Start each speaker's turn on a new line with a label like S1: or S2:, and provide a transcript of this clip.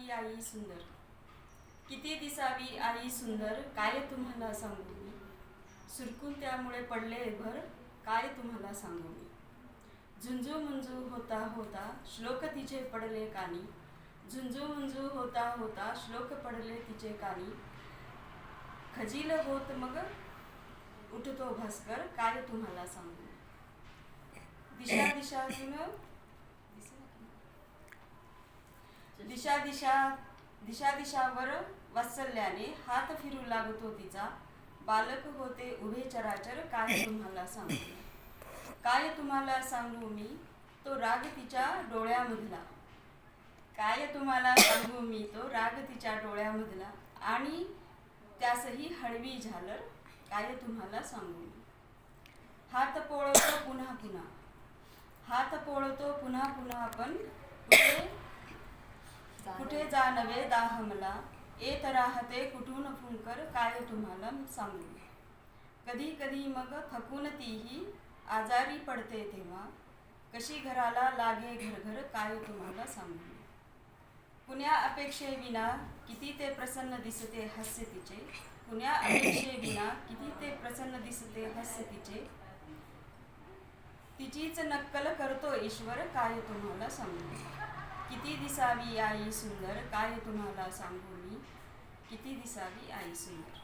S1: दिसावी आई सुंदर, किती दिसावी आई सुंदर, काय तुम्हाला सांगू मी. सुरकून त्यामुळे पडले भर, काय तुम्हाला सांगू मी. झुंजू मुंजू होता होता श्लोक तिचे पडले कानी, झुंजू मुंजू होता होता श्लोक पडले तिचे कानी. खजील होत मग उठतो भास्कर, काय तुम्हाला सांगू. दिशा दिशातून दिशा दिशा दिशा दिशावर वात्सल्याने हात फिरू लागतो तिचा. बालक होते उभे चराचर, काय तुम्हाला सांगू. काय तुम्हाला सांगू मी, तो राग तिच्या डोळ्यामधला. काय तुम्हाला सांगू मी, तो राग तिच्या डोळ्यामधला. आणि त्यासही हळवी झालर, काय तुम्हाला सांगू मी. हात पोळतो पुन्हा पुन्हा, हात पोळतो पुन्हा पुन्हा आपण. कुठे जा नवे दाह मला, येत राहते कुठून फुंकर, काय तुम्हाला सांगू. कधी कधी मग थकून तीही आजारी पडते तेव्हा, कशी घराला लागे घरघर, काय तुम्हाला सांगू. कुण्या अपेक्षेविना किती ते प्रसन्न दिसते हास्य तिचे, कुण्या अपेक्षेविना किती ते प्रसन्न दिसते हास्य तिचे. तिचीच नक्कल करतो ईश्वर, काय तुम्हाला सांगू. किती दिसावी आई सुंदर, काय तुम्हाला सांगू मी. किती दिसावी आई सुंदर.